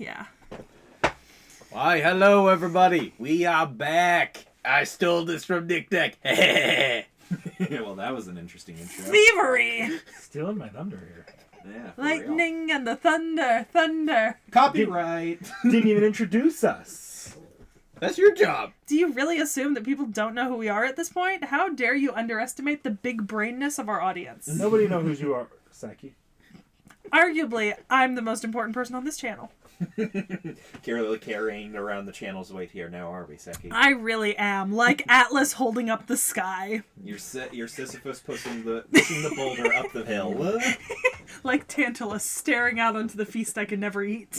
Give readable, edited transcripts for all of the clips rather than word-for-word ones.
Yeah. Why, hello, everybody. We are back. I stole this from Nick Deck. Well, that was an interesting intro. Thievery! Stealing my thunder here. Yeah, for Lightning real. and the thunder. Copyright. Didn't even introduce us. That's your job. Do you really assume that people don't know who we are at this point? How dare you underestimate the big brainness of our audience? Nobody knows who you are, Saki. Arguably, I'm the most important person on this channel. Carrying around the channel's weight here now, are we, Seki? I really am. Like Atlas holding up the sky. You're Sisyphus pushing the boulder up the hill. Like Tantalus staring out onto the feast I can never eat.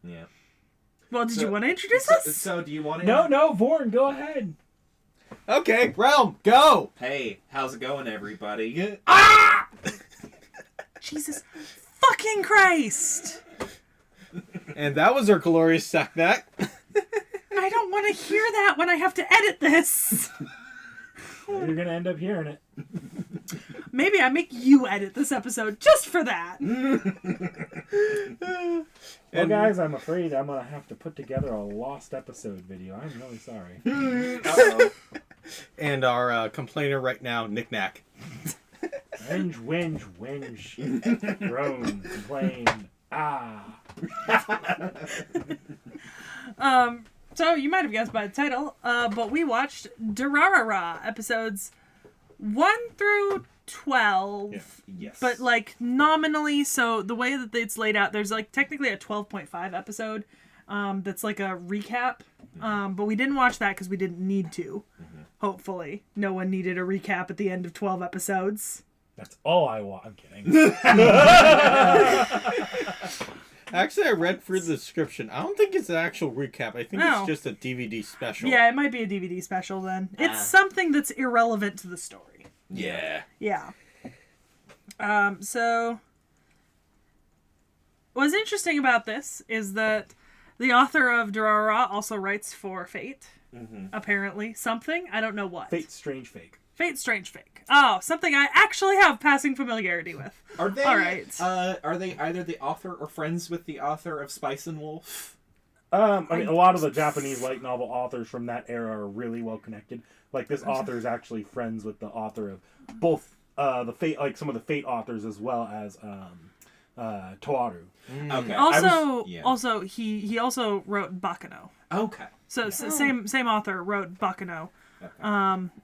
Yeah. Well, did you want to introduce us? So do you want to... No, Vorn, go ahead. Okay, Realm, go. Hey, how's it going, everybody? Ah! Jesus fucking Christ! And that was our glorious sackback. I don't want to hear that when I have to edit this. You're going to end up hearing it. Maybe I make you edit this episode just for that. Well, guys, I'm afraid I'm going to have to put together a lost episode video. I'm really sorry. Uh-oh. And our complainer right now, Nick Knack. Whinge, groan, complain, So you might have guessed by the title, but we watched DURARARA episodes 1 through 12. Yes. But like nominally, so the way that it's laid out, there's like technically a 12.5 episode that's like a recap. But we didn't watch that because we didn't need to. Hopefully. No one needed a recap at the end of 12 episodes. That's all I want. I'm kidding. Actually, I read through the description. I don't think it's an actual recap. I think No. it's just a DVD special. Yeah, it might be a DVD special then. It's something that's irrelevant to the story. Yeah. Yeah. So what's interesting about this is that the author of DURARARA also writes for Fate. Apparently. Something. I don't know what. Fate, strange fake. Fate, strange fake. Oh, something I actually have passing familiarity with. Are they? All right. Are they either the author or friends with the author of Spice and Wolf? I mean, a lot of the Japanese light novel authors from that era are really well connected. Like, this author is actually friends with the author of both the Fate, like some of the Fate authors, as well as Toaru. Okay. Also, he also wrote Baccano. Okay. So same author wrote Baccano. Okay.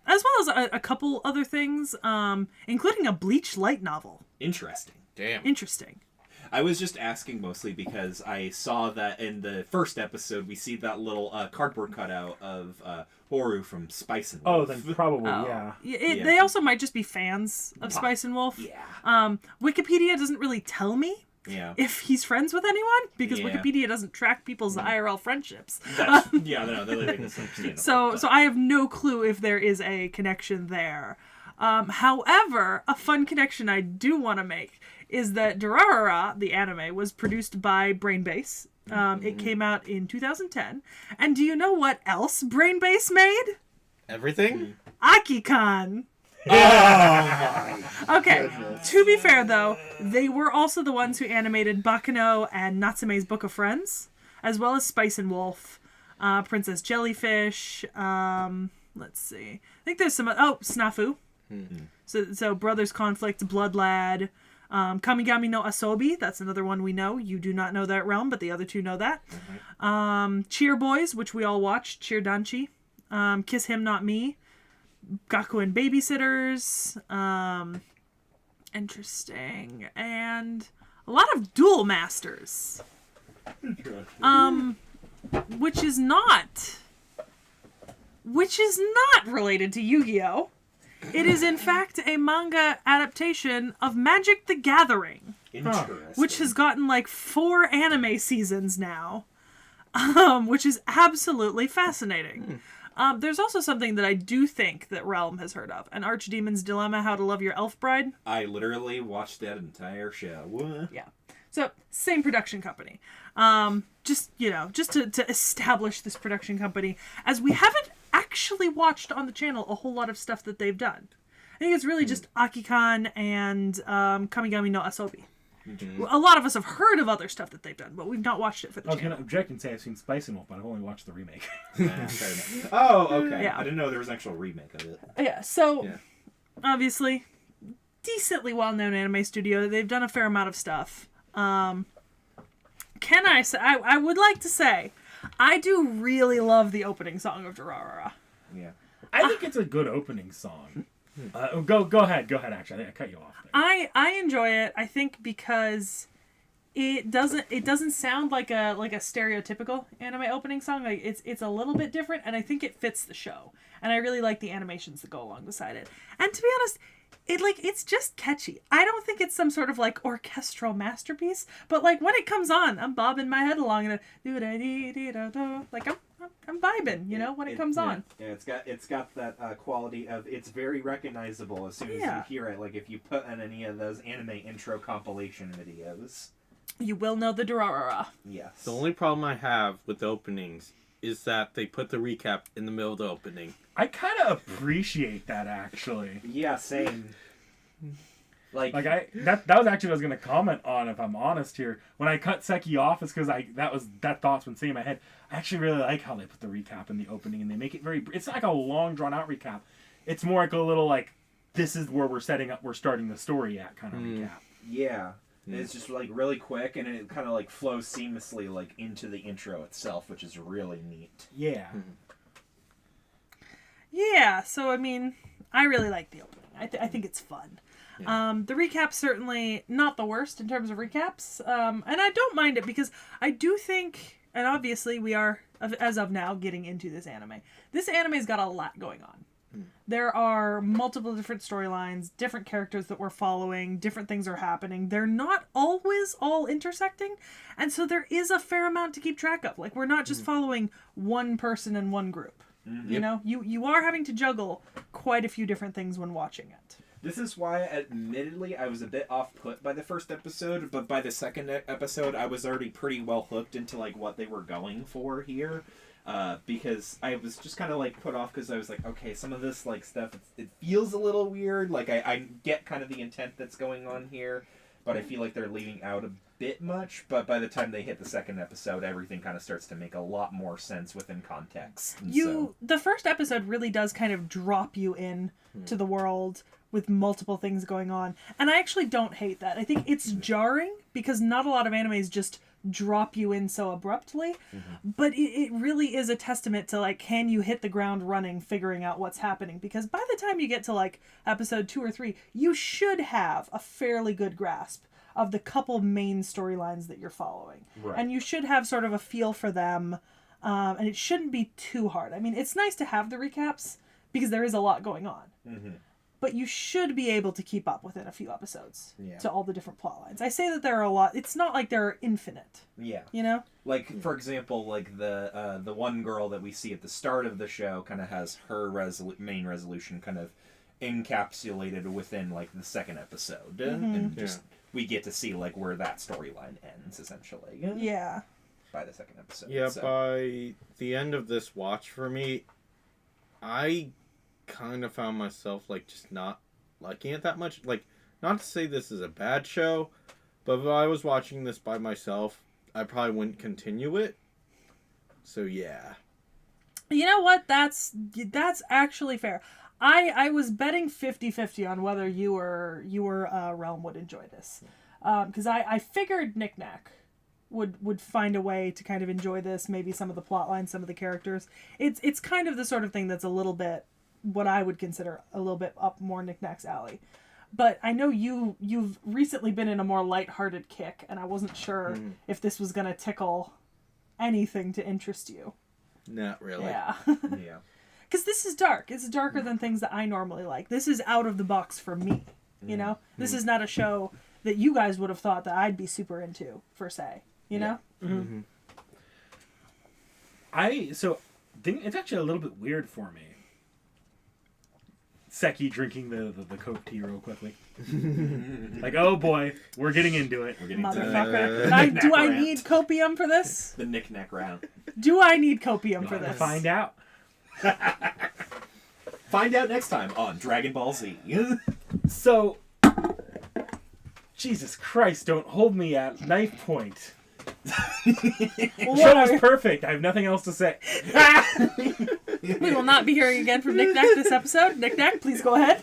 As well as a couple other things, including a Bleach light novel. Interesting. Damn. Interesting. I was just asking mostly because I saw that in the first episode we see that little cardboard cutout of Horu from Spice and Wolf. Oh, then probably, yeah. They also might just be fans of Spice and Wolf. Yeah. Wikipedia doesn't really tell me if he's friends with anyone, because Wikipedia doesn't track people's IRL friendships. No, So I have no clue if there is a connection there. However, a fun connection I do want to make is that DURARARA, the anime, was produced by Brainbase. It came out in 2010. And do you know what else Brainbase made? Everything? Akikan. Oh my. Okay, to be fair though, they were also the ones who animated Baccano and Natsume's Book of Friends, as well as Spice and Wolf, Princess Jellyfish, let's see. I think there's some, Snafu. So Brothers Conflict, Blood Lad, Kamigami no Asobi, that's another one we know. You do not know that realm, but the other two know that. Cheer Boys, which we all watched, Cheer Danchi, Kiss Him Not Me, Gakuen Babysitters, interesting, and a lot of Duel Masters, which is not related to Yu-Gi-Oh! It is in fact a manga adaptation of Magic the Gathering, which has gotten like 4 anime seasons now, which is absolutely fascinating. There's also something that I do think that Realm has heard of. An Archdemon's Dilemma, How to Love Your Elf Bride. I literally watched that entire show. What? Yeah. So, same production company. Just to establish this production company, as we haven't actually watched on the channel a whole lot of stuff that they've done. think it's really just Akikan and Kamigami no Asobi. Mm-hmm. A lot of us have heard of other stuff that they've done, but we've not watched it for the I was channel. going to object and say I've seen Spice and Wolf, but I've only watched the remake. Yeah, fair enough. Oh, okay. Yeah. I didn't know there was an actual remake of it. Yeah, so Yeah. obviously, decently well-known anime studio. They've done a fair amount of stuff. Can I say? I would like to say, I do really love the opening song of Durarara. Yeah. I think it's a good opening song. Go ahead. Actually, I think I cut you off there. I enjoy it. I think because it doesn't sound like a stereotypical anime opening song. Like it's a little bit different, and I think it fits the show. And I really like the animations that go along beside it. And to be honest, it's just catchy. I don't think it's some sort of like orchestral masterpiece, but like when it comes on, I'm bobbing my head along and like I'm vibing, you know, when it comes on. Yeah, it's got that quality of it's very recognizable as soon as you hear it. Like if you put on any of those anime intro compilation videos, you will know the Durarara. yes. The only problem I have with openings is that they put the recap in the middle of the opening. I kind of appreciate that, actually. Yeah, same. Like that was actually what I was gonna comment on, if I'm honest here. When I cut Seki off, it's because that thought's been sitting in my head. I actually really like how they put the recap in the opening, and they make it it's not like a long drawn out recap. It's more like a little like, this is where we're starting the story at kind of recap. Yeah. It's just like really quick, and it kind of like flows seamlessly like into the intro itself, which is really neat. Yeah. Yeah, so I mean, I really like the opening. I think it's fun. Yeah. The recap's certainly not the worst in terms of recaps, and I don't mind it because I do think, and obviously we are, as of now, getting into this anime. This anime's got a lot going on. There are multiple different storylines, different characters that we're following, different things are happening. They're not always all intersecting, and so there is a fair amount to keep track of. Like, we're not just following one person and one group. You know, you are having to juggle quite a few different things when watching it. This is why, admittedly, I was a bit off-put by the first episode, but by the second episode, I was already pretty well hooked into like what they were going for here. Because I was just kind of like put off because I was like, okay, some of this like stuff, it feels a little weird. Like I get kind of the intent that's going on here, but I feel like they're leaving out a bit much. But by the time they hit the second episode, everything kind of starts to make a lot more sense within context. And The first episode really does kind of drop you in to the world with multiple things going on, and I actually don't hate that. I think it's jarring because not a lot of animes just drop you in so abruptly, but it really is a testament to like, can you hit the ground running figuring out what's happening, because by the time you get to like episode 2 or 3, you should have a fairly good grasp of the couple main storylines that you're following, and you should have sort of a feel for them, and it shouldn't be too hard. I mean, it's nice to have the recaps because there is a lot going on, but you should be able to keep up within a few episodes to all the different plot lines. I say that there are a lot. It's not like they're infinite. Yeah. You know? Like, for example, like the one girl that we see at the start of the show kind of has her main resolution kind of encapsulated within like the second episode, and just we get to see like where that storyline ends essentially. Yeah. By the second episode. Yeah, so. by the end of this watch for me, I kind of found myself like just not liking it that much. Like, not to say this is a bad show, but if I was watching this by myself, I probably wouldn't continue it. So yeah. You know what? That's actually fair. I was betting 50-50 on whether you or Realm would enjoy this, because I figured Knick Knack would find a way to kind of enjoy this. Maybe some of the plot lines, some of the characters. It's kind of the sort of thing that's a little bit what I would consider a little bit up more Knick Knack's alley. But I know you've recently been in a more lighthearted kick, and I wasn't sure if this was gonna tickle anything to interest you. Not really. Yeah. Yeah. Because this is dark. It's darker than things that I normally like. This is out of the box for me. You know? This is not a show that you guys would have thought that I'd be super into, per se. You know? I think it's actually a little bit weird for me. Seki drinking the Coke tea real quickly. Like, oh boy, we're getting into it. We're getting to Motherfucker. Do I need copium for this? the knick-knack round. Do I need copium for To this? find out. Find out next time on Dragon Ball Z. So, Jesus Christ, don't hold me at knife point. The show was perfect. I have nothing else to say. We will not be hearing again from Nick Nack this episode. Nick Nack, please go ahead.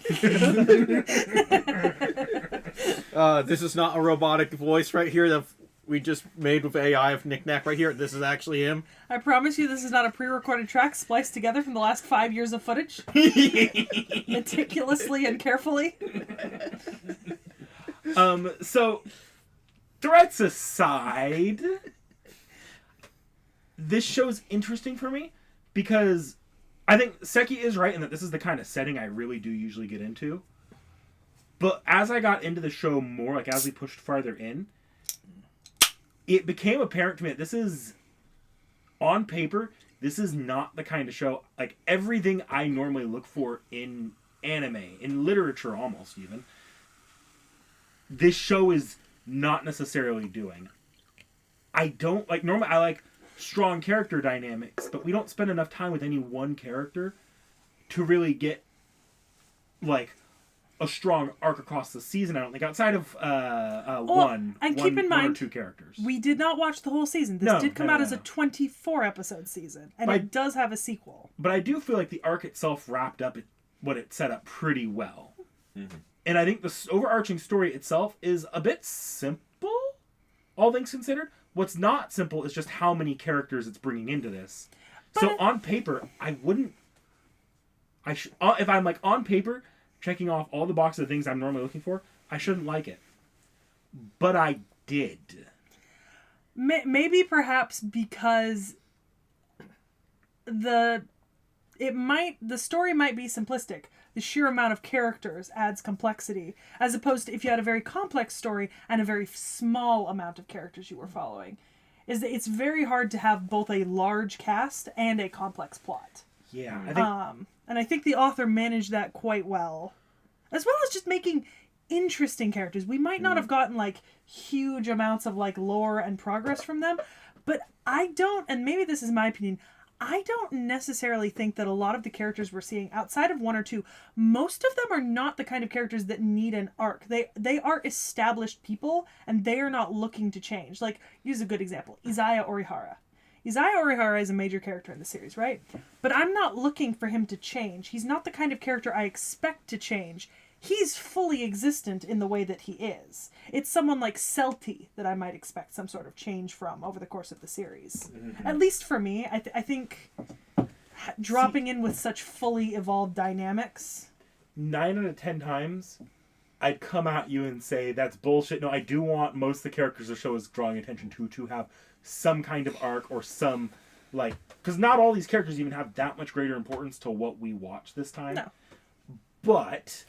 This is not a robotic voice right here that we just made with AI of Nick Nack right here. This is actually him. I promise you this is not a pre-recorded track spliced together from the last 5 years of footage. Meticulously and carefully. So, threats aside, this show's interesting for me because I think Seki is right in that this is the kind of setting I really do usually get into. But as I got into the show more, like as we pushed farther in, it became apparent to me that this is, on paper, this is not the kind of show, like everything I normally look for in anime, in literature almost even, this show is not necessarily doing. I don't, like, normally I like strong character dynamics, but we don't spend enough time with any one character to really get, like, a strong arc across the season. I don't think outside of one or two characters. We did not watch the whole season. This did come out as a 24 episode season, and it does have a sequel. But I do feel like the arc itself wrapped up what it set up pretty well. Mm-hmm. And I think the overarching story itself is a bit simple, all things considered. What's not simple is just how many characters it's bringing into this. So on paper, I wouldn't. If I'm like on paper, checking off all the boxes of things I'm normally looking for, I shouldn't like it. But I did. Maybe perhaps because the story might be simplistic. The sheer amount of characters adds complexity, as opposed to if you had a very complex story and a very small amount of characters you were following. It's very hard to have both a large cast and a complex plot. Yeah, and I think the author managed that quite well. As well as just making interesting characters. We might not have gotten, like, huge amounts of, like, lore and progress from them, but I don't, and maybe this is my opinion, I don't necessarily think that a lot of the characters we're seeing, outside of one or two, most of them are not the kind of characters that need an arc. They are established people, and they are not looking to change. Like, use a good example, Izaya Orihara. Izaya Orihara is a major character in the series, right? But I'm not looking for him to change. He's not the kind of character I expect to change. He's fully existent in the way that he is. It's someone like Celti that I might expect some sort of change from over the course of the series. Mm-hmm. At least for me, I think dropping in with such fully evolved dynamics. 9 out of 10 times, I'd come at you and say, that's bullshit. No, I do want most of the characters the show is drawing attention to have some kind of arc or some, like, because not all these characters even have that much greater importance to what we watch this time. No. But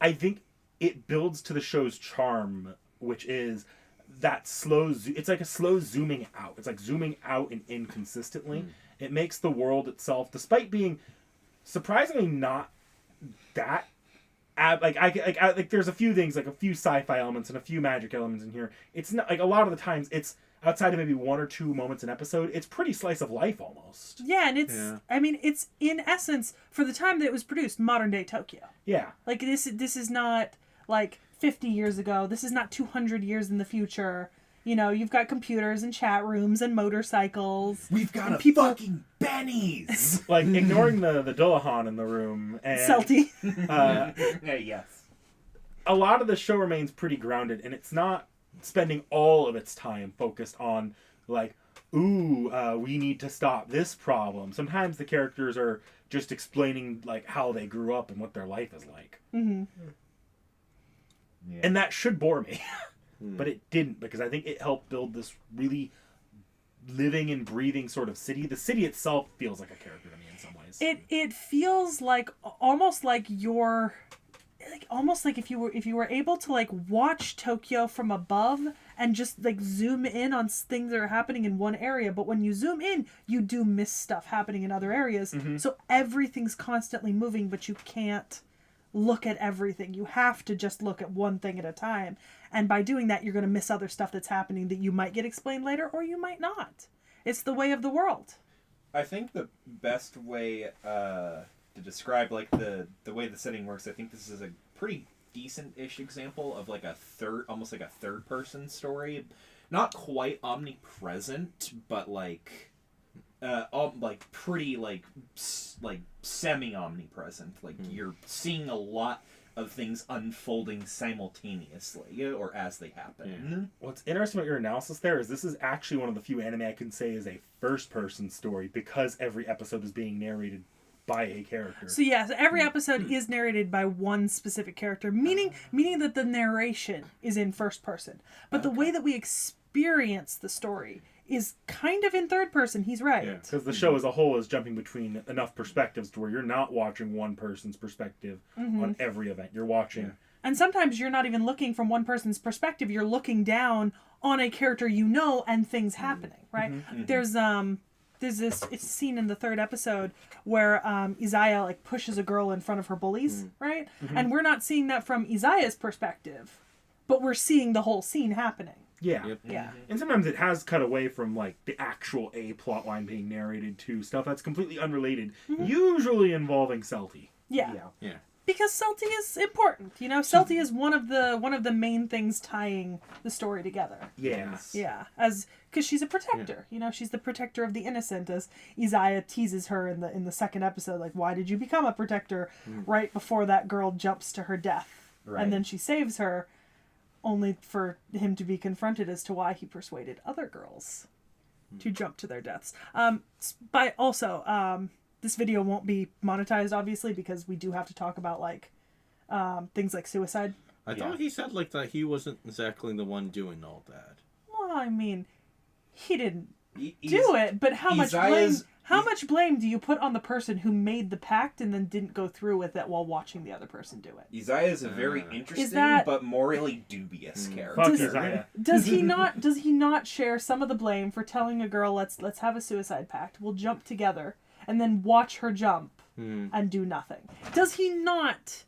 I think it builds to the show's charm, which is that slow, it's like a slow zooming out. It's like zooming out and in consistently. It makes the world itself, despite being surprisingly not that, like there's a few things, like a few sci-fi elements and a few magic elements in here. It's not, like, a lot of the times it's, outside of maybe one or two moments an episode, it's pretty slice of life almost. Yeah, and I mean, it's in essence, for the time that it was produced, modern day Tokyo. Yeah. Like, this is not, like, 50 years ago. This is not 200 years in the future. You know, you've got computers and chat rooms and motorcycles. We've got fucking bennies! Like, ignoring the Dullahan in the room. And Celti. Yes. A lot of the show remains pretty grounded, and it's not spending all of its time focused on, like, we need to stop this problem. Sometimes the characters are just explaining, like, how they grew up and what their life is like. Mm-hmm. Yeah. And that should bore me. But it didn't, because I think it helped build this really living and breathing sort of city. The city itself feels like a character to me in some ways. It feels like almost like you're almost like if you were able to, like, watch Tokyo from above and just, like, zoom in on things that are happening in one area, but when you zoom in, you do miss stuff happening in other areas. Mm-hmm. So everything's constantly moving, but you can't look at everything. You have to just look at one thing at a time. And by doing that, you're going to miss other stuff that's happening that you might get explained later, or you might not. It's the way of the world. I think the best way to describe like the way the setting works, I think this is a pretty decent-ish example of like almost like a third-person story, not quite omnipresent, but like pretty like semi-omnipresent. Like you're seeing a lot of things unfolding simultaneously or as they happen. What's interesting about your analysis there is this is actually one of the few anime I can say is a first-person story because every episode is being narrated by a character. So yeah, so every episode is narrated by one specific character, meaning that the narration is in first person. But the way that we experience the story is kind of in third person. He's right. Yeah, because the show as a whole is jumping between enough perspectives to where you're not watching one person's perspective on every event. You're watching... And sometimes you're not even looking from one person's perspective. You're looking down on a character you know and things happening, right? There's this scene in the third episode where Izaya like pushes a girl in front of her bullies, right? And we're not seeing that from Izaya's perspective, but we're seeing the whole scene happening. Yeah. Yep. Yeah. And sometimes it has cut away from like the actual A plot line being narrated to stuff that's completely unrelated, usually involving Celti. Yeah. Yeah. Because Celti is important, you know. Celti is one of the main things tying the story together. Yeah. Yeah, because she's a protector, you know. She's the protector of the innocent, as Izaya teases her in the second episode, like, why did you become a protector right before that girl jumps to her death, and then she saves her, only for him to be confronted as to why he persuaded other girls to jump to their deaths. This video won't be monetized, obviously, because we do have to talk about like things like suicide. I thought he said like that he wasn't exactly the one doing all that. Well, I mean, he didn't do it, but how much blame do you put on the person who made the pact and then didn't go through with it while watching the other person do it? Izaya is a very interesting but morally dubious character. Fuck Izaya. Does he not share some of the blame for telling a girl let's have a suicide pact? We'll jump together. And then watch her jump and do nothing. Does he not?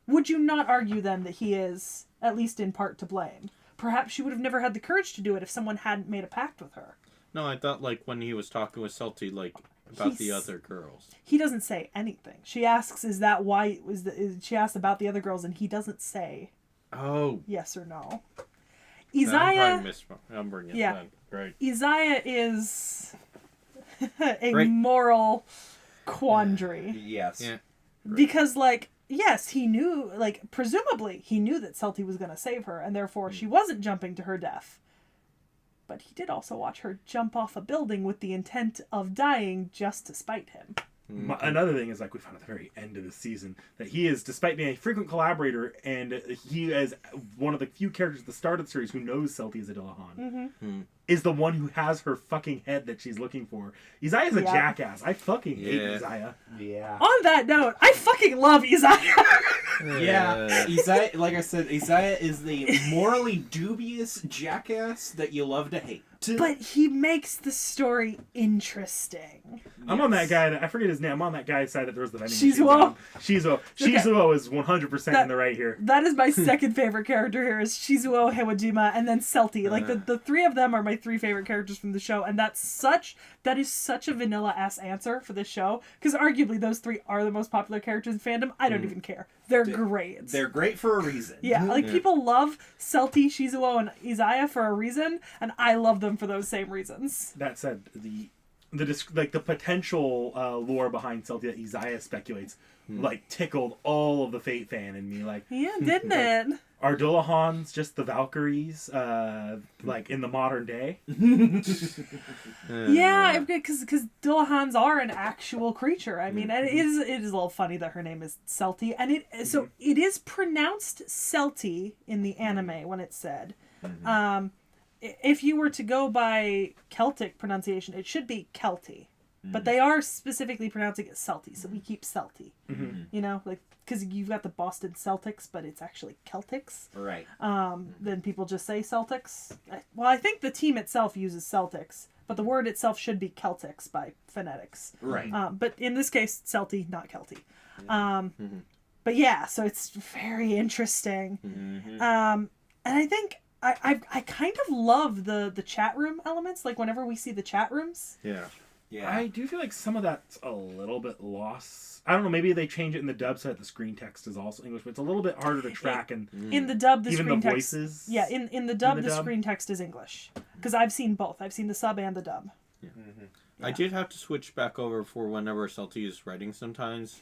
Would you not argue then that he is, at least in part, to blame? Perhaps she would have never had the courage to do it if someone hadn't made a pact with her. No, I thought like when he was talking with Celti, like about the other girls. He doesn't say anything. She asks, "Is that why?" She asks about the other girls, and he doesn't say. Oh. Yes or no. Izaya. I'm misremembering it. Yeah. Then. Great. Izaya is a Great. moral quandary. Yes. Yeah. Because, like, yes, he knew, like, presumably, he knew that Celti was going to save her, and therefore she wasn't jumping to her death. But he did also watch her jump off a building with the intent of dying just to spite him. Another thing is, like, we found at the very end of the season that he is, despite being a frequent collaborator, and he is one of the few characters at the start of the series who knows Celti is a Dillahan, is the one who has her fucking head that she's looking for. Izaya's a jackass. I fucking hate Izaya. Yeah. On that note, I fucking love Izaya. Yeah, Izaya, like I said, Izaya is the morally dubious jackass that you love to hate. But he makes the story interesting. I'm on that guy. I forget his name. I'm on that guy's side that throws the vending Shizuo. machine down. Shizuo is 100% in the right here. That is my second favorite character here is Shizuo, Hewajima, and then Celti. Like, the three of them are my three favorite characters from the show, and that is such a vanilla-ass answer for this show, because arguably those three are the most popular characters in fandom. I don't even care. They're great. They're great for a reason. Yeah, like, people love Celti, Shizuo, and Izaya for a reason, and I love them for those same reasons. That said, the potential lore behind Celti that Izaya speculates like tickled all of the Fate fan in me. Like, yeah, didn't it? Are Dullahans just the Valkyries, like in the modern day? Yeah, because Dullahans are an actual creature. I mean, and it is a little funny that her name is Celti, and it is pronounced Celti in the anime when it's said. If you were to go by Celtic pronunciation, it should be Kelty. But they are specifically pronouncing it Celti, so we keep Celti. You know, like, because you've got the Boston Celtics, but it's actually Celtics. Right. Then people just say Celtics. Well, I think the team itself uses Celtics, but the word itself should be Celtics by phonetics. Right. But in this case, Celti, not Kelty. But yeah, so it's very interesting. And I think I kind of love the chat room elements, like whenever we see the chat rooms. Yeah. Yeah. I do feel like some of that's a little bit lost. I don't know. Maybe they change it in the dub so that the screen text is also English, but it's a little bit harder to track. And In the dub, the even screen the text. voices. Yeah, in the dub, the the dub? screen text is English. Because I've seen both. I've seen the sub and the dub. Yeah. Yeah. I did have to switch back over for whenever Salty is writing sometimes.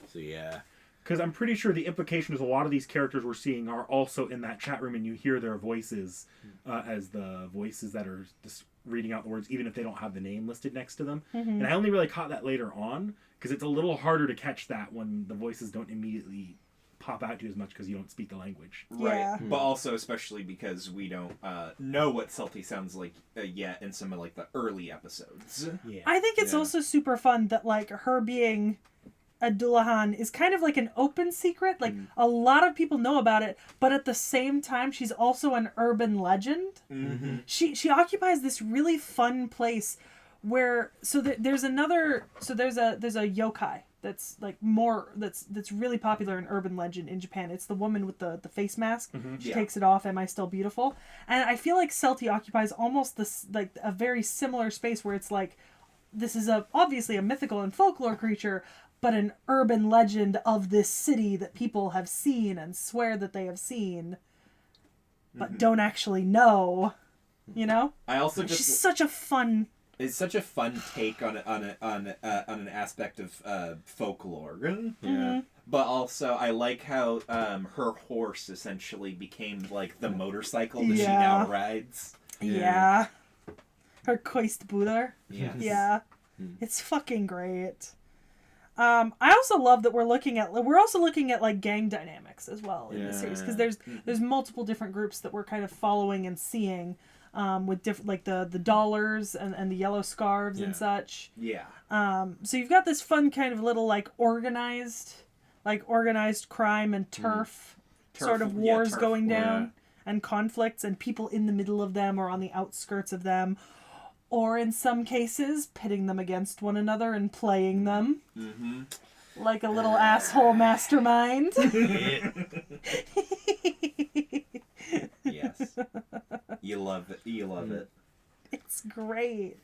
So yeah. Because I'm pretty sure the implication is a lot of these characters we're seeing are also in that chat room, and you hear their voices as the voices that are just reading out the words, even if they don't have the name listed next to them. And I only really caught that later on, because it's a little harder to catch that when the voices don't immediately pop out to you as much because you don't speak the language. Right. Yeah. But also, especially because we don't know what Salty sounds like yet in some of like the early episodes. Yeah. I think it's also super fun that like her being a Dullahan is kind of like an open secret. Like a lot of people know about it, but at the same time, she's also an urban legend. Mm-hmm. She occupies this really fun place where there's a yokai that's like that's really popular in urban legend in Japan. It's the woman with the face mask. She takes it off. Am I still beautiful? And I feel like Celti occupies almost this like a very similar space where it's like this is obviously a mythical and folklore creature, but an urban legend of this city that people have seen and swear that they have seen, but don't actually know. You know? I also She's just such a fun. it's such a fun take on an aspect of folklore. Yeah. But also, I like how her horse essentially became like the motorcycle that she now rides. Yeah. Her Koistbuder. Yes. Yeah. It's fucking great. I also love that we're also looking at like gang dynamics as well in this series, because there's multiple different groups that we're kind of following and seeing, with different like the dollars and the yellow scarves and such. Yeah. So you've got this fun kind of little like organized crime and turf sort of wars turf going war. down, and conflicts, and people in the middle of them or on the outskirts of them, or in some cases pitting them against one another and playing them like a little asshole mastermind. Yes. You love it. You love it. It's great.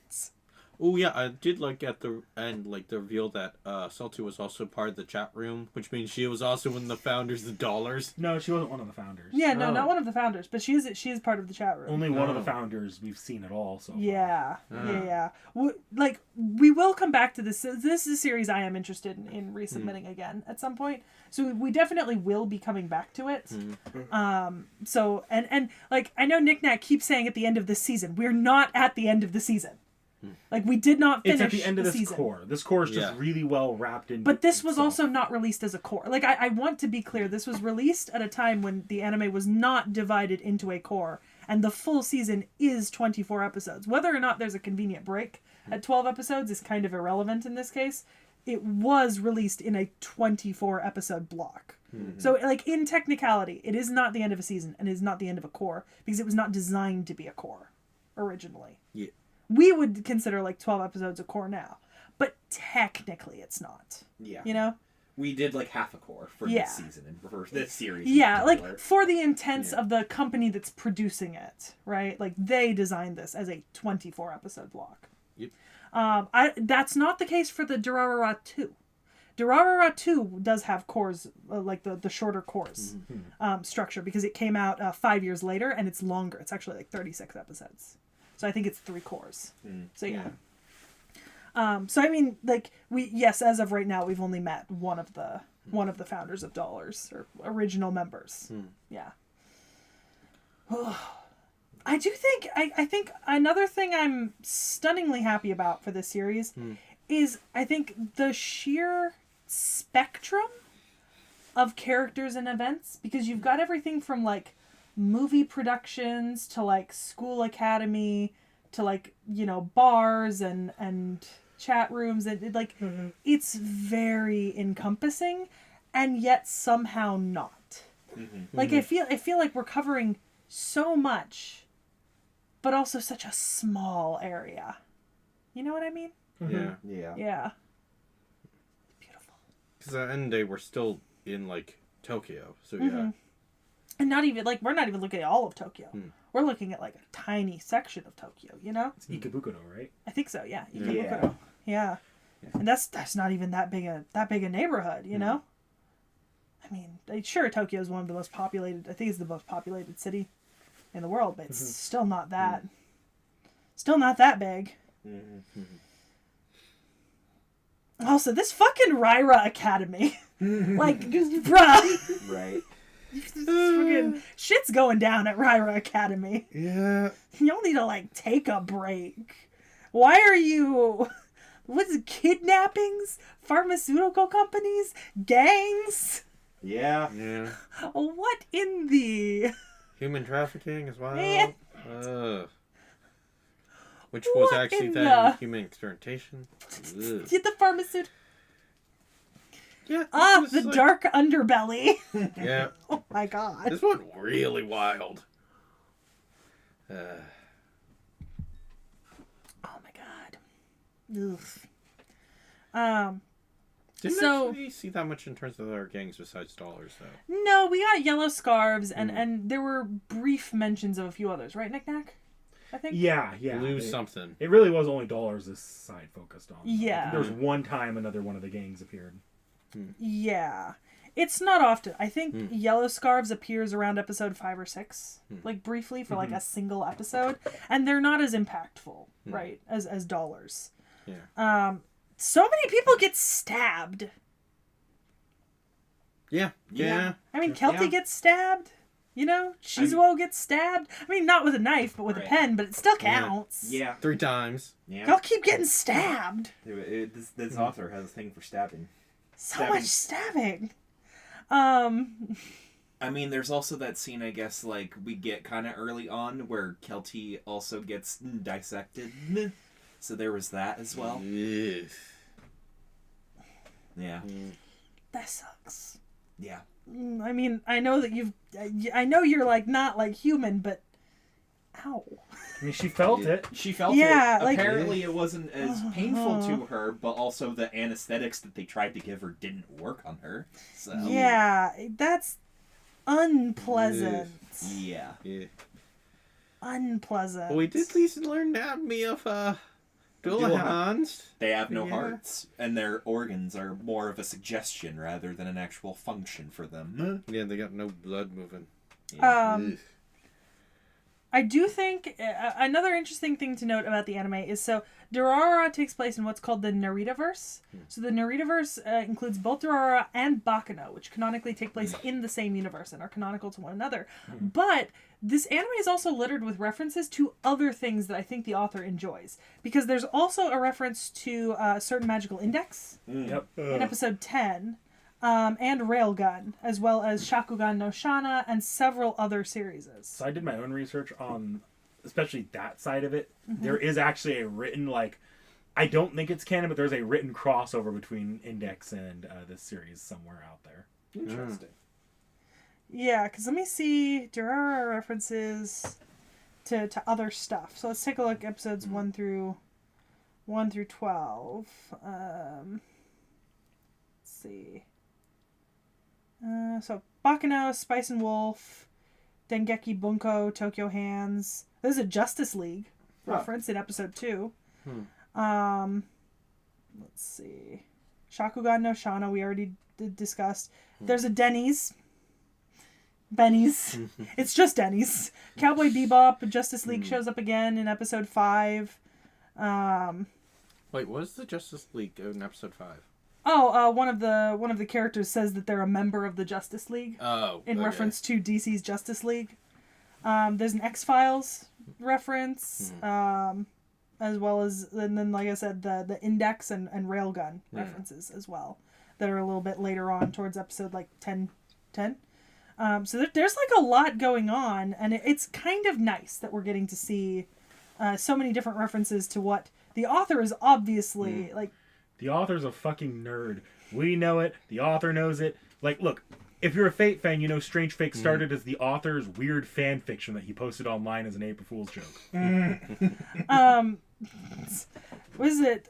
Oh yeah, I did like at the end, like the reveal that Salty was also part of the chat room, which means she was also one of the founders of Dollars. No, she wasn't one of the founders. Yeah, no, not one of the founders, but she is part of the chat room. Only one of the founders we've seen at all so far. Yeah. Like, we will come back to this. This is a series I am interested in resubmitting again at some point. So we definitely will be coming back to it. So, and like, I know Nick Nack keeps saying at the end of this season, we're not at the end of the season. Like, we did not finish It's at the end of this season. core. This core is just really well wrapped in. But this was also not released as a core. Like, I want to be clear, this was released at a time when the anime was not divided into a core, and the full season is 24 episodes. Whether or not there's a convenient break at 12 episodes is kind of irrelevant in this case. It was released in a 24 episode block. So, like, in technicality, it is not the end of a season, and it is not the end of a core, because it was not designed to be a core originally. Yeah. We would consider like 12 episodes a core now, but technically it's not. Yeah. You know? We did like half a core for this season and for this series. Yeah, like for the intents of the company that's producing it, right? Like they designed this as a 24 episode block. Yep. That's not the case for the Durarara 2. Durarara 2 does have cores, like the shorter cores structure, because it came out 5 years later and it's longer. It's actually like 36 episodes. So I think it's 3 cores. So yeah. So I mean, like as of right now, we've only met one of the founders of Dollars, or original members. Yeah. I do think I think another thing I'm stunningly happy about for this series is I think the sheer spectrum of characters and events, because you've got everything from like movie productions to like school academy to like, you know, bars and chat rooms, and like it's very encompassing, and yet somehow not. Like I feel like we're covering so much, but also such a small area. You know what I mean? Yeah. Yeah. Beautiful. Because at the end of the day, we're still in like Tokyo, so yeah. And not even like we're not even looking at all of Tokyo. We're looking at like a tiny section of Tokyo, you know? It's Ikebukuro, right? I think so, yeah. Yeah. Yeah. And that's not even that big a neighborhood, you know? I mean, sure, Tokyo is one of the most populated, I think it's the most populated city in the world, but it's still not that big. Also, this fucking Raira Academy. Like, bruh. Right. Fucking shit's going down at Raira Academy. Yeah. Y'all need to, like, take a break. Why are you... What's it, kidnappings? Pharmaceutical companies? Gangs? Yeah. Yeah. What in the... Human trafficking as well. Yeah. Which was What actually in then the- human experimentation. Ugh. Get the pharmaceutical... Yeah. Ah, the dark underbelly. Yeah. Oh my god. This one really wild. Oh my god. Ugh. Didn't So- actually see that much in terms of other gangs besides dollars, though. No, we got Yellow Scarves, and there were brief mentions of a few others, right, Knick Knack? I think? Yeah. Lose something. It really was only dollars this side focused on. Yeah. There was one time another one of the gangs appeared. Yeah. It's not often. I think Yellow Scarves appears around episode 5 or 6, like briefly for like a single episode, and they're not as impactful, right, as dollars. Yeah. So many people get stabbed. Yeah. I mean, Kelty gets stabbed. You know, Shizuo gets stabbed. I mean, not with a knife, but with a pen, but it still counts. Yeah. 3 times. Yeah. Y'all keep getting stabbed. This author has a thing for stabbing. So much stabbing. I mean, there's also that scene, I guess, like, we get kind of early on where Kelty also gets dissected. So there was that as well. Ugh. Yeah. That sucks. Yeah. I mean, I know that I know you're like not like human, but ow. I mean, she felt it. She felt Yeah, it. like- Apparently it wasn't as painful to her, but also the anesthetics that they tried to give her didn't work on her. So Yeah, that's unpleasant. Yeah. Yeah. Unpleasant. Well, we did at least learn anatomy of Dullahan's. They have no Yeah. hearts, and their organs are more of a suggestion rather than an actual function for them. Yeah, they got no blood moving. Um, I do think another interesting thing to note about the anime is Durarara takes place in what's called the Naritaverse. So the Naritaverse includes both Durarara and Baccano, which canonically take place in the same universe and are canonical to one another. But this anime is also littered with references to other things that I think the author enjoys. Because there's also a reference to a certain magical index Yep. in episode 10. And Railgun, as well as Shakugan no Shana, and several other series. So I did my own research on, especially that side of it. There is actually a written, like, I don't think it's canon, but there's a written crossover between Index and this series somewhere out there. Interesting. Yeah, because let me see Durarara references to other stuff. So let's take a look at episodes 1 through 12. Let's see. So Baccano, Spice and Wolf, Dengeki Bunko, Tokyo Hands. There's a Justice League reference in episode 2. Let's see. Shakugan no Shana, we already discussed. There's a Denny's. Benny's. It's just Denny's. Cowboy Bebop, Justice League shows up again in episode 5. Wait, what is the Justice League in episode 5? One of the characters says that they're a member of the Justice League. Oh, In okay. reference to DC's Justice League. There's an X-Files reference, as well as, and then like I said, the Index and Railgun references as well, that are a little bit later on towards episode like 10. So there's like a lot going on, and it's kind of nice that we're getting to see so many different references to what the author is obviously like. The author's a fucking nerd. We know it. The author knows it. Like, look, if you're a Fate fan, you know Strange Fake started as the author's weird fan fiction that he posted online as an April Fool's joke. What is it?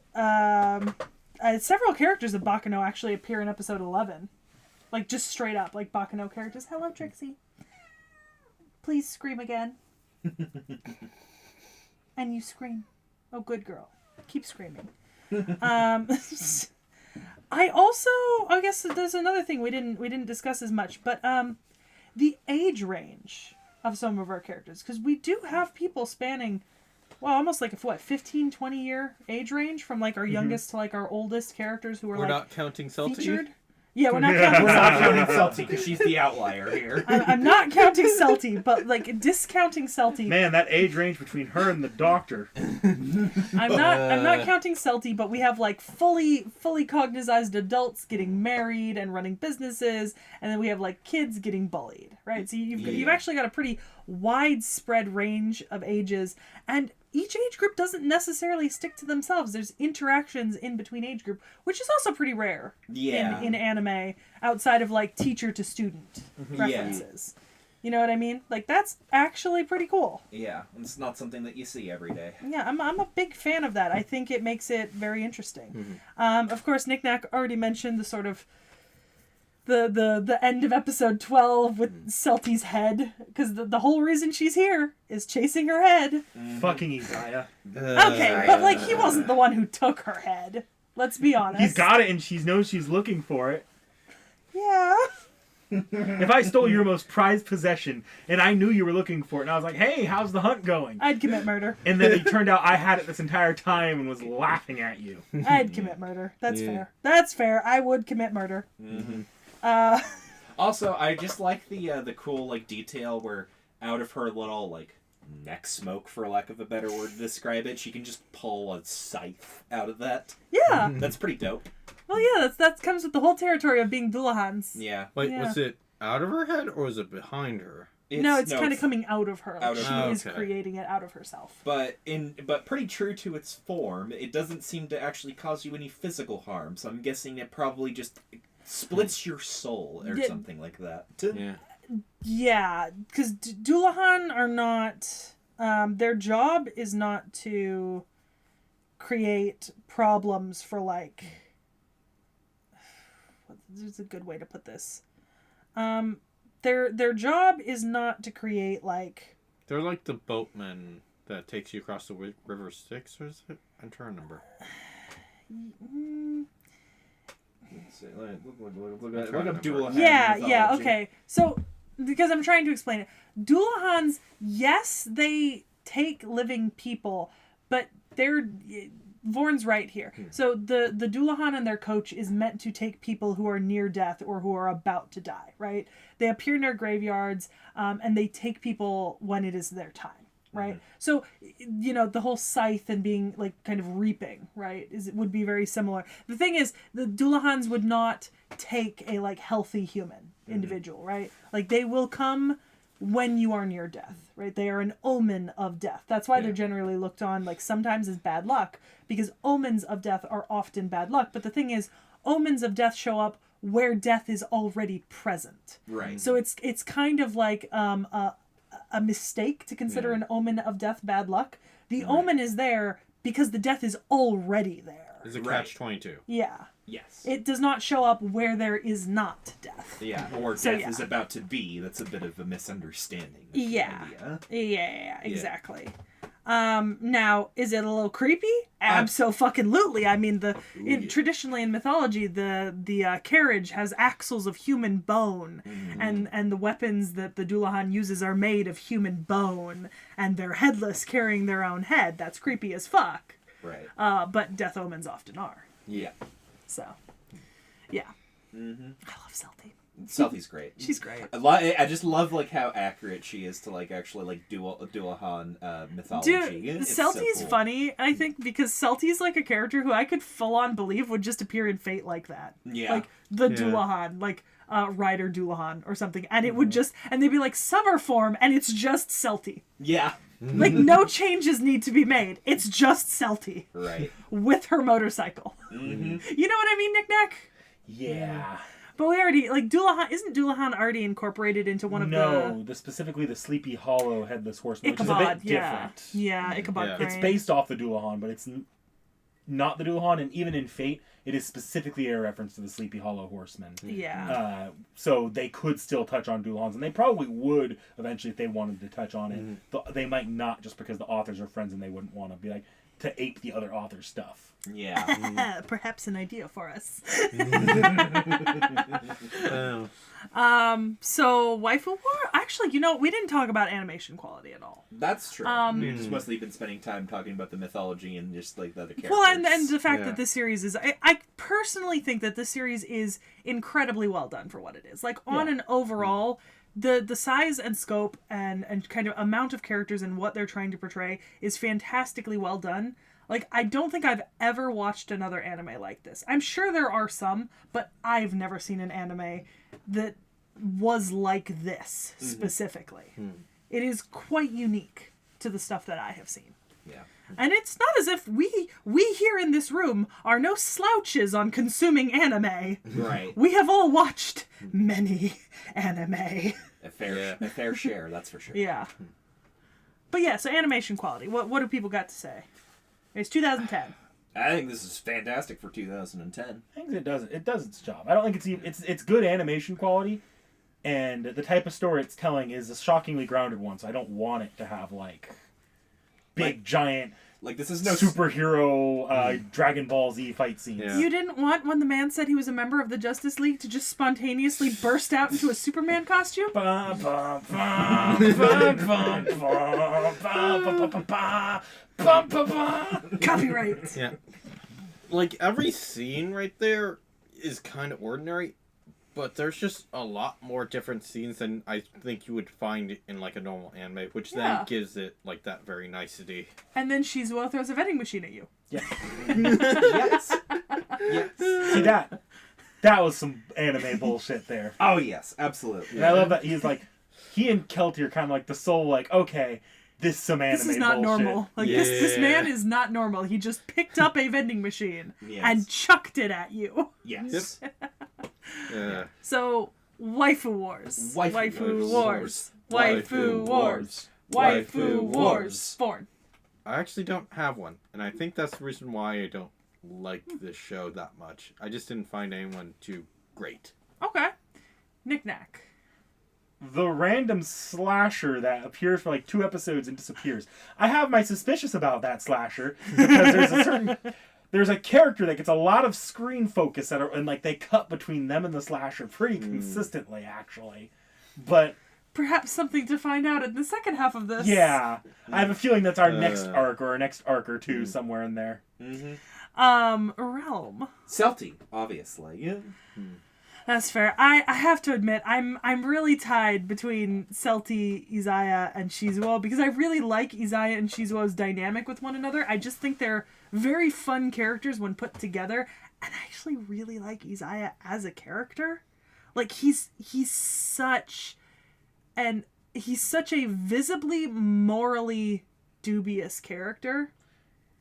Several characters of Baccano actually appear in episode 11. Like, just straight up, like Baccano characters. Hello, Trixie. Please scream again. And you scream. Oh, good girl. Keep screaming. I guess there's another thing we didn't discuss as much, but the age range of some of our characters, because we do have people spanning, well, almost like a 15, 20 year age range from like our youngest to like our oldest characters who are We're like not counting Celty. featured. Yeah, we're not counting We're not Celty. counting Celty because she's the outlier here. I'm not counting Celty, but like discounting Celty. Man, that age range between her and the doctor. I'm not counting Celty, but we have like fully cognized adults getting married and running businesses, and then we have like kids getting bullied, right? So you've actually got a pretty widespread range of ages, and each age group doesn't necessarily stick to themselves. There's interactions in between age group, which is also pretty rare in anime, outside of like teacher to student references. You know what I mean? Like, that's actually pretty cool. Yeah, it's not something that you see every day. Yeah, I'm a big fan of that. I think it makes it very interesting. Of course, Nick Nack already mentioned the sort of the end of episode 12 with Celty's head, because the whole reason she's here is chasing her head. Fucking Izaya. Okay, but like, he wasn't the one who took her head. Let's be honest. He's got it and she knows she's looking for it. Yeah. If I stole your most prized possession and I knew you were looking for it and I was like, hey, how's the hunt going? I'd commit murder. And then it turned out I had it this entire time and was laughing at you. I'd commit murder. That's fair. That's fair. I would commit murder. Also, I just like the cool like detail where out of her little like neck smoke, for lack of a better word to describe it, she can just pull a scythe out of that. Yeah. That's pretty dope. Well, yeah, that comes with the whole territory of being Dulahans. Yeah. Wait, Yeah. was it out of her head or was it behind her? It's kind of coming out of her. Out Like, of she her. is Okay. creating it out of herself. But pretty true to its form, it doesn't seem to actually cause you any physical harm. So I'm guessing it probably just splits your soul or Yeah. something like that. Yeah. Yeah, because Dulahan are not... their job is not to create problems for, like... There's a good way to put this. Their job is not to create, like... They're like the boatmen that takes you across the River Styx, or is it? I'm trying to remember. Look up Dulahan Yeah, mythology. okay. So, because I'm trying to explain it. Dulahans, yes, they take living people, but they're... Vorn's right here. So the Dulahan and their coach is meant to take people who are near death or who are about to die, right? They appear in their graveyards, and they take people when it is their time, right? So, you know, the whole scythe and being, like, kind of reaping, right, would be very similar. The thing is, the Dulahans would not take a, like, healthy human individual, right? Like, they will come when you are near death, right? They are an omen of death. That's why they're generally looked on, like, sometimes as bad luck, because omens of death are often bad luck. But the thing is, omens of death show up where death is already present. Right. So it's kind of like a mistake to consider an omen of death bad luck. The omen is there because the death is already there. It's a Right. catch-22. Yeah. Yes. It does not show up where there is not death. Yeah, or So, death yeah. is about to be. That's a bit of a misunderstanding. of the Yeah. idea. Yeah, exactly. Now, is it a little creepy? Abso-fucking-lutely. I mean, traditionally in mythology, the carriage has axles of human bone, and the weapons that the Dulahan uses are made of human bone, and they're headless, carrying their own head. That's creepy as fuck. Right. But death omens often are. Yeah. So, yeah. I love Celty. Celty's great. She's great. I just love like how accurate she is to like actually like Dulahan mythology. Dude, It's so Celty's cool. funny, I think, because Celty's like a character who I could full on believe would just appear in Fate like that. Yeah. Like the Yeah. Dulahan, like Rider Dulahan or something. And it would just, and they'd be like summer form, and it's just Celty. Yeah. Like no changes need to be made. It's just Celty Right. with her motorcycle. Mm-hmm. You know what I mean, Nick Nack? Yeah. But we already, like, isn't Dulahan already incorporated into one of specifically the Sleepy Hollow Headless Horseman, which is a Ichabod, bit yeah. different. Yeah, Ichabod Yeah. Crane. It's based off the Dulahan, but it's not the Dulahan, and even in Fate, it is specifically a reference to the Sleepy Hollow Horseman. Yeah. So they could still touch on Dulahans, and they probably would eventually if they wanted to touch on it. They might not, just because the authors are friends and they wouldn't want to be like, to ape the other author's stuff. Yeah. Perhaps an idea for us. Oh. So Waifu War. Actually, we didn't talk about animation quality at all. That's true. We've just mostly been spending time talking about the mythology and just like the other characters. Well, and the fact Yeah. that this series is, I personally think that this series is incredibly well done for what it is. Like on an overall, the size and scope and kind of amount of characters and what they're trying to portray is fantastically well done. Like, I don't think I've ever watched another anime like this. I'm sure there are some, but I've never seen an anime that was like this specifically. It is quite unique to the stuff that I have seen. Yeah. And it's not as if we here in this room are no slouches on consuming anime. Right. We have all watched many anime. A fair share, that's for sure. Yeah. But yeah, so animation quality. What do people got to say? It's 2010. I think this is fantastic for 2010. I think it does its job. I don't think it's good animation quality, and the type of story it's telling is a shockingly grounded one. So I don't want it to have like big giant Like this is no superhero Dragon Ball Z fight scenes. Yeah. You didn't want when the man said he was a member of the Justice League to just spontaneously burst out into a Superman costume? Ba, ba, ba, ba, ba, ba, ba, ba, ba, ba, ba, ba, ba. Copyright. Yeah. Like, every scene right there is kind of ordinary, but there's just a lot more different scenes than I think you would find in, like, a normal anime, which Yeah. then gives it, like, that very nicety. And then Shizuo throws a vending machine at you. Yeah. yes. Yes. See that was some anime bullshit there. Oh yes, absolutely. And I love that he and Kelty are kind of like the soul, like, okay, this is some anime This is not bullshit. normal. Like, this man is not normal. He just picked up a vending machine Yes. and chucked it at you. Yes. Yeah. So, Waifu Wars. Waifu Wars. Wars. Waifu Wars. Waifu Waifu Wars. Wars. Born. I actually don't have one, and I think that's the reason why I don't like this show that much. I just didn't find anyone too great. Okay. Knick-knack. The random slasher that appears for like 2 episodes and disappears. I have my suspicious about that slasher because there's a character that gets a lot of screen focus and like they cut between them and the slasher pretty consistently actually. But Perhaps something to find out in the second half of this. yeah, I have a feeling that's our next arc or our next arc or two somewhere in there. Realm. Celti, obviously. Yeah. That's fair. I have to admit, I'm really tied between Celti, Izaya, and Shizuo because I really like Izaya and Shizuo's dynamic with one another. I just think they're very fun characters when put together, and I actually really like Izaya as a character. Like he's such a visibly morally dubious character.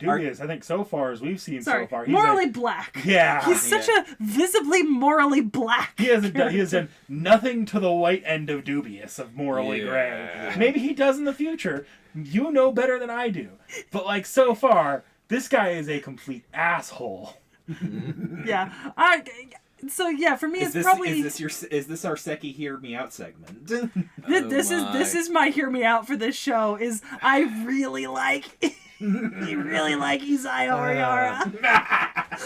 Dubious, I think so far as we've seen so far. He's Morally black. Yeah. He's such a visibly morally black. He hasn't done nothing to the white end of dubious, of morally gray. Maybe he does in the future. You know better than I do. But like so far, this guy is a complete asshole. Yeah. So yeah, for me it's Is probably this our Seki Hear Me Out segment? this is my hear me out for this show is I really like you really like Izaya Oriara.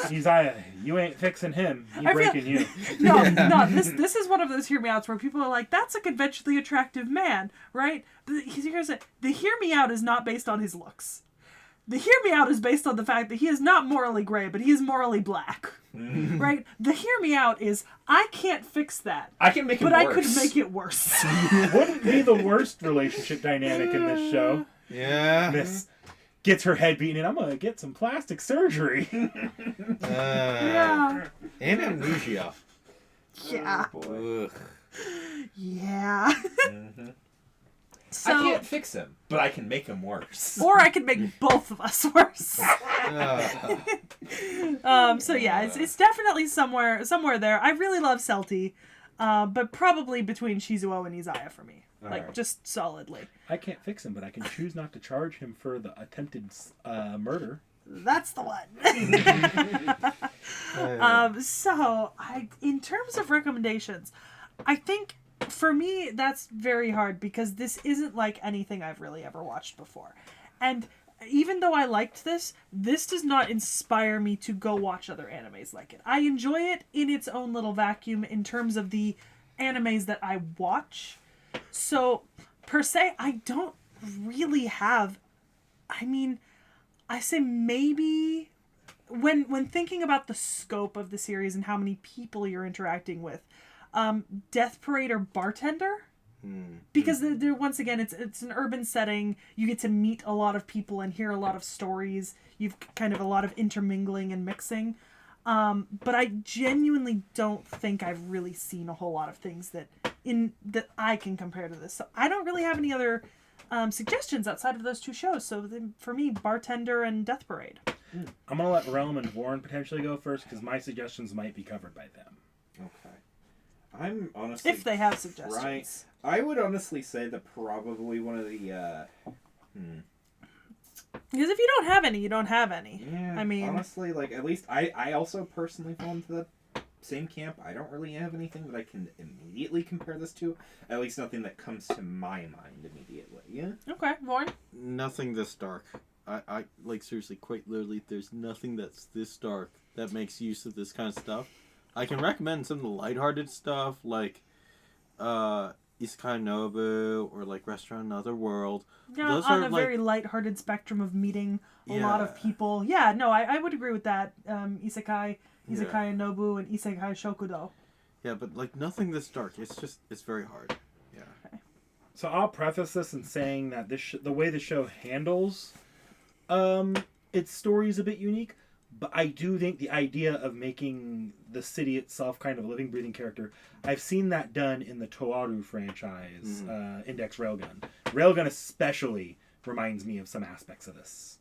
Izaya, you ain't fixing him. He's I feel- breaking you. No, this is one of those hear me outs where people are like, that's a conventionally attractive man, right? But here's it. The hear me out is not based on his looks. The hear me out is based on the fact that he is not morally gray, but he is morally black. Right? The hear me out is, I can't fix that. I can make it But worse. I could make it worse. Wouldn't be the worst relationship dynamic in this show. Yeah. Miss gets her head beaten in. I'm gonna get some plastic surgery. Yeah. And amnesia. Yeah. Ugh. Yeah. So, I can't fix him, but I can make him worse. or I could make both of us worse. So yeah, it's definitely somewhere there. I really love Celti, but probably between Shizuo and Izaya for me. Like, just solidly. I can't fix him, but I can choose not to charge him for the attempted murder. That's the one. So, in terms of recommendations, I think for me that's very hard because this isn't like anything I've really ever watched before. And even though I liked this does not inspire me to go watch other animes like it. I enjoy it in its own little vacuum in terms of the animes that I watch. So, per se, I don't really have... I mean, I say maybe... When thinking about the scope of the series and how many people you're interacting with, Death Parade or Bartender... Because they're once again, it's an urban setting. You get to meet a lot of people and hear a lot of stories. You've kind of a lot of intermingling and mixing. But I genuinely don't think I've really seen a whole lot of things that I can compare to this. So I don't really have any other suggestions outside of those two shows. So for me, Bartender and Death Parade. I'm gonna let Realm and Warren potentially go first because my suggestions might be covered by them. Okay. I'm honestly... If they have suggestions. Right. I would honestly say that probably one of the... Because if you don't have any, you don't have any. Yeah, I mean... honestly, like, at least I also personally fall into the same camp. I don't really have anything that I can immediately compare this to. At least nothing that comes to my mind immediately. Yeah? Okay, Warren? Nothing this dark. I like, seriously, quite literally, there's nothing that's this dark that makes use of this kind of stuff. I can recommend some of the lighthearted stuff, like Isekai Nobu or like Restaurant Another World. Yeah, Those on are a like, very lighthearted spectrum of meeting a lot of Yeah. people. Yeah, no, I would agree with that. Isekai Nobu, and Isekai Shokudo. yeah, but like nothing this dark. It's very hard. Yeah. So I'll preface this in saying that the way the show handles its story is a bit unique, but I do think the idea of making the city itself kind of a living, breathing character, I've seen that done in the Toaru franchise, Index Railgun. Railgun especially reminds me of some aspects of this.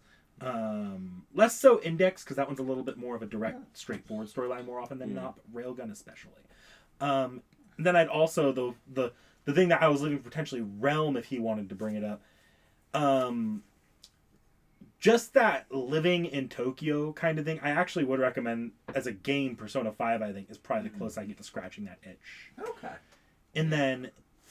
Less so Index, because that one's a little bit more of a direct, straightforward storyline more often than not, but Railgun especially. Then I'd also, the thing that I was leaving potentially Realm, if he wanted to bring it up, just that living in Tokyo kind of thing, I actually would recommend as a game. Persona 5, I think, is probably the closest I get to scratching that itch. Okay. And then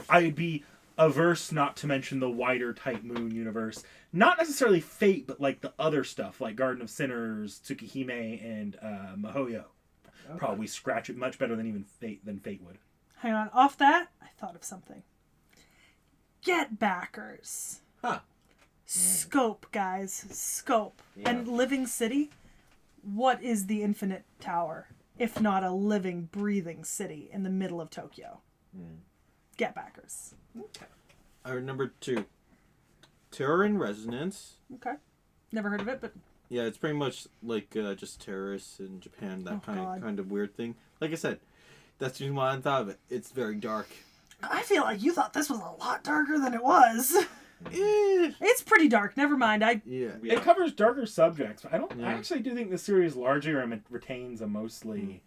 I'd be averse not to mention the wider Type Moon universe. Not necessarily Fate, but like the other stuff, like Garden of Sinners, Tsukihime, and Mihoyo. Okay. Probably scratch it much better than even Fate would. Hang on, off that, I thought of something. Get backers. Huh. Scope, guys. Scope. Yeah. And Living City, what is the Infinite Tower, if not a living, breathing city in the middle of Tokyo? Get backers. Okay. Our number 2, Terror in Resonance. Okay. Never heard of it, but... Yeah, it's pretty much like just terrorists in Japan, that kind of weird thing. Like I said, that's just why I thought of it. It's very dark. I feel like you thought this was a lot darker than it was. It's pretty dark. Never mind. Yeah. It covers darker subjects, but I Yeah. actually do think the series largely retains a mostly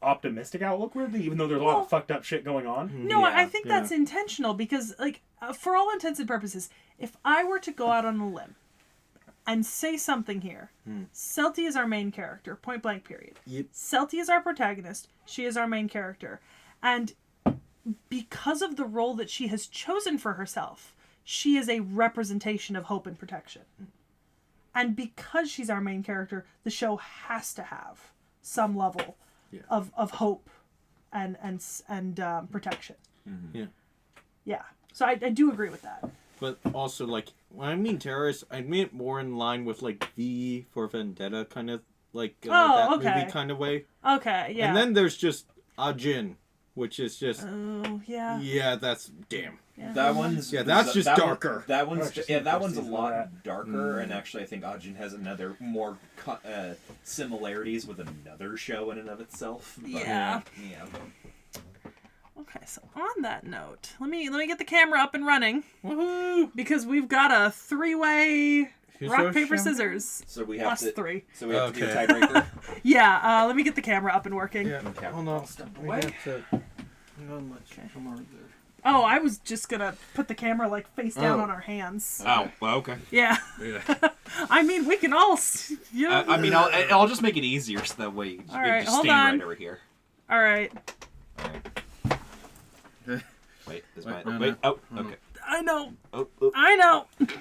optimistic outlook, weirdly, even though there's a lot of fucked up shit going on. No, Yeah, I think that's intentional because, like, for all intents and purposes, if I were to go out on a limb and say something here, Celti is our main character, point blank period. Yep. Celti is our protagonist. She is our main character. And because of the role that she has chosen for herself, she is a representation of hope and protection. And because she's our main character, the show has to have some level of hope and protection. Yeah. Yeah. So I do agree with that. But also, like, when I mean terrorists, I mean it more in line with, like, V for Vendetta kind of, like, that movie kind of way. Okay, yeah. And then there's just Ajin, which is just... Oh, yeah. Yeah, that's... Damn. Yeah. That one's... Yeah, that's just darker. That one's... that one's a see lot that. darker, and actually I think Ajin has another more similarities with another show in and of itself. But, Yeah. Yeah. Okay, so on that note, let me get the camera up and running Woohoo! because we've got a 3-way rock, paper, scissors. So we have Plus to... 3. So we have to do a Okay. tiebreaker? Yeah, let me get the camera up and working. Yeah, Okay. hold on. Step We away. have to... Not much. Come on there. Oh, I was just gonna put the camera like face down Oh. on our hands. Oh, well, okay. Yeah. Yeah. I mean, we can all, you know. I mean, I'll just make it easier so that way you All right, just hold stand on. right over here. All right. Wait, is Wait, my... no, Wait, no. oh, okay. I know. Oh, I know. okay.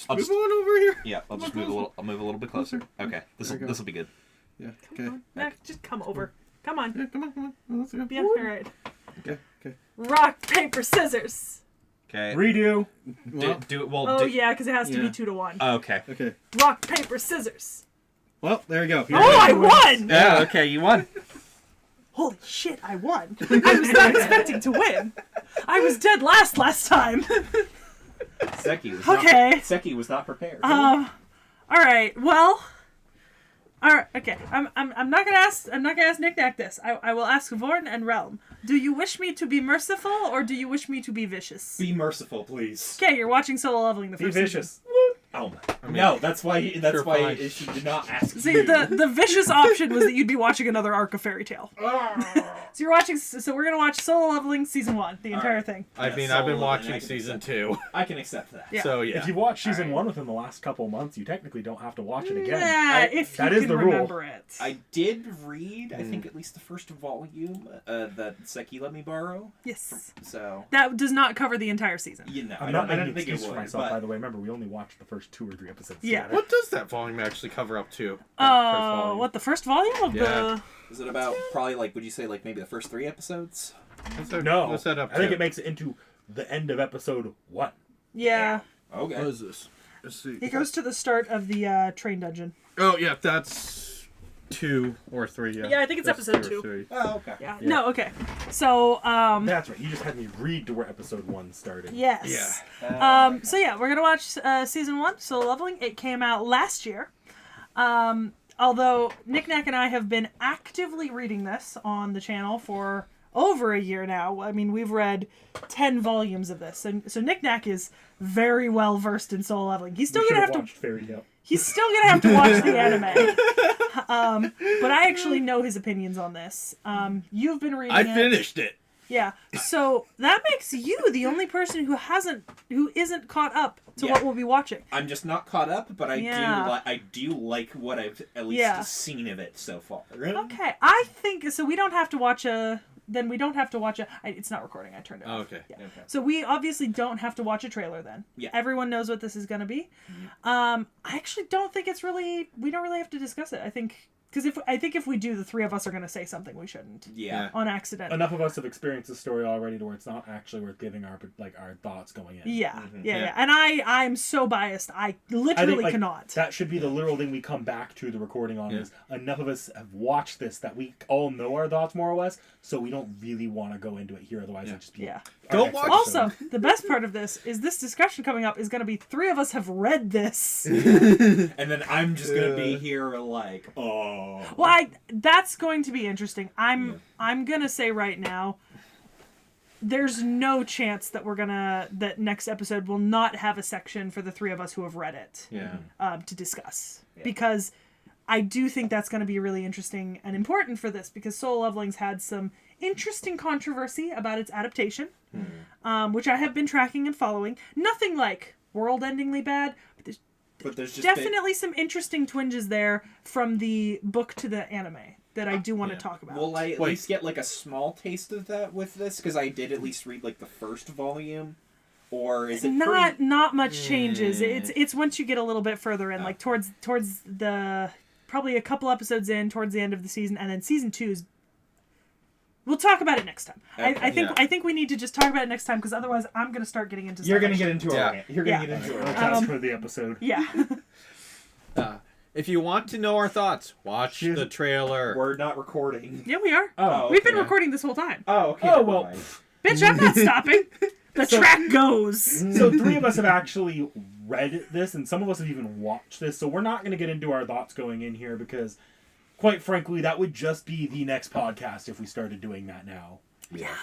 I'll Move just, on over here. yeah, I'll just move a little. I'll move a little bit closer. Okay, this There we go. will be good. Yeah. Okay. Mac, just come over. Come on. Yeah, come on. Let's go. Yeah, all right. Okay. Okay. Rock, paper, scissors. Okay. Redo. Well, Do it. Well. Oh, do, yeah, because it has to be Yeah. 2-1. Okay. okay. Rock, paper, scissors. Well, there you go. Oh, I won! Yeah. Okay. You won. Holy shit, I won. I was not expecting to win. I was dead last time. Seki was Okay. Not, Seki was not prepared. All right. Well, all right. Okay. I'm not gonna ask Nick Nack this. I will ask Vorn and Realm. Do you wish me to be merciful or do you wish me to be vicious? Be merciful, please. Okay, you're watching Solo Leveling the Be first vicious. vicious. Oh I mean, no, that's why. That's sure, why fine. she did not ask. See, you. the vicious option was that you'd be watching another arc of Fairy Tale. So you're watching. So we're gonna watch Solo Leveling season 1, the entire right. thing. I Yeah, mean, Solo I've been Leveling, watching I can season accept 2. I can accept that. Yeah. So yeah. If you watched season Alright. 1 within the last couple months, you technically don't have to watch it again. Yeah, if you that is can the rule. remember it. I did read, I think, at least the first volume that Seki let me borrow. Yes. So That does not cover the the entire season. you know, I'm I not don't making an think it excuse for would. myself, But by the way. Remember, we only watched the first 2 or 3 episodes. Yeah. together. What does that volume actually cover up to? That first volume? What, the first volume of Yeah. is it about probably like? Would you say like maybe the first 3 episodes? What's that, No, what's that up I think to? it makes it into the end of episode 1. Yeah. Okay. What is this? Let's see. It goes to the start of the train dungeon. Oh yeah, that's 2 or 3. Yeah. Yeah, I think it's That's episode 2 or 2. 3. Oh, okay. Yeah. Yeah. No, okay. So, That's right. You just had me read to where episode 1 started. yes. Yeah. So yeah, we're gonna watch season 1, Solo Leveling. It came out last year. Although Nick Nack and I have been actively reading this on the channel for over a year now. I mean, we've read 10 volumes of this. So Nick Nack is very well versed in Solo Leveling. He's still We gonna should have watched to Fairy Tale. He's still gonna have to watch the anime. But I actually know his opinions on this. You've been reading I it. finished it. Yeah. So that makes you the only person who isn't caught up to Yeah. what we'll be watching. I'm just not caught up, but Yeah. I do like what I've at least Yeah. seen of it so far. Okay. I think so we don't have to watch it's not recording. I turned it Oh, off. okay. Yeah. Okay. So we obviously don't have to watch a trailer then. Yeah. Everyone knows what this is going to be. I actually don't think we don't really have to discuss it. I think because if we do, the 3 of us are going to say something we shouldn't Yeah. on accident. Enough of us have experienced the story already to where it's not actually worth giving our thoughts going in. Yeah, Mhm. yeah, Yeah. yeah. And I'm so biased. I literally like, cannot. That should be the literal thing we come back to the recording on. Yeah. Is enough of us have watched this that we all know our thoughts more or less, so we don't really want to go into it here. Otherwise, Yeah. it just be Yeah. our Go next watch- episode. Also, the best part of this is this discussion coming up is going to be 3 of us have read this. And then I'm just gonna be here like, oh. Well, that's going to be interesting. I'm gonna say right now, there's no chance that that next episode will not have a section for the 3 of us who have read it Yeah. to discuss Yeah. because I do think that's going to be really interesting and important for this because Solo Leveling's had some interesting controversy about its adaptation, which I have been tracking and following. Nothing like world-endingly bad, but There's just definitely some interesting twinges there from the book to the anime that I do want to Yeah. talk about. Will I at Wait. least get like a small taste of that with this? Because I did at least read like the first volume, or is it not much changes. It's once you get a little bit further in, like towards the probably a couple episodes in, towards the end of the season, and then season 2 is. We'll talk about it next time. Okay, I think we need to just talk about it next time because otherwise I'm gonna start getting into. You're stuff gonna I get into Yeah. a rant. You're gonna Yeah. get into a That's rant. for the episode. Yeah. If you want to know our thoughts, watch the trailer. We're not recording. Yeah, we are. Oh, We've been okay. recording this whole time. Oh, okay. Oh, never well, mind. Bitch, I'm not stopping. The So- track goes. So 3 of us have actually read this, and some of us have even watched this. So we're not going to get into our thoughts going in here because, quite frankly, that would just be the next podcast if we started doing that now. Yeah.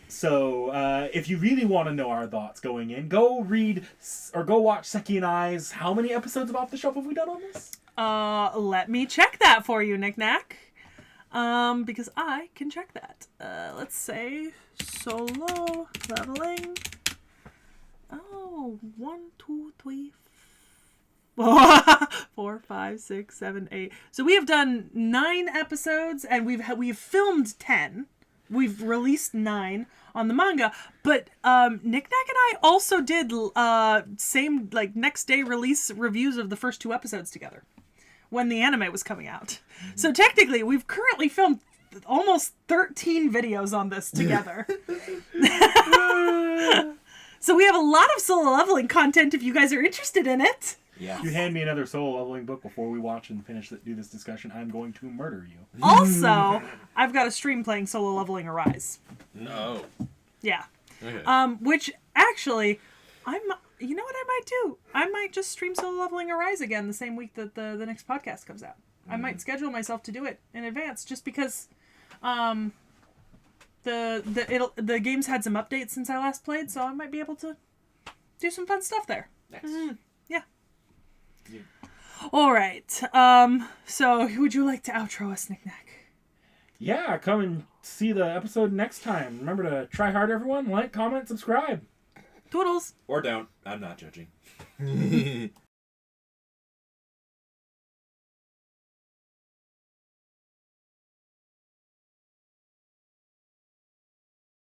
So if you really want to know our thoughts going in, go read or go watch Seki and I's. How many episodes of Off the Shelf have we done on this? Let me check that for you, Nick Nack. Because I can check that. Let's say Solo Leveling. Oh, 1, 2, 3, 4, 5, 6, 7, 8. So we have done 9 episodes, and we've filmed 10. we've released 9 on the manga, but Nick Nack and I also did same like next day release reviews of the first 2 episodes together when the anime was coming out. So technically, we've currently filmed almost 13 videos on this together. So we have a lot of Solo Leveling content if you guys are interested in it. Yeah. If you hand me another Solo Leveling book before we watch and do this discussion, I'm going to murder you. Also, I've got a stream playing Solo Leveling Arise. No. Yeah. Okay. Which actually, you know what I might do? I might just stream Solo Leveling Arise again the same week that the next podcast comes out. I might schedule myself to do it in advance just because the game's had some updates since I last played, so I might be able to do some fun stuff there. Nice. Yeah. All right. So would you like to outro us, Nick Nack? Yeah, come and see the episode next time. Remember to try hard, everyone. Like, comment, subscribe. Toodles. Or don't. I'm not judging.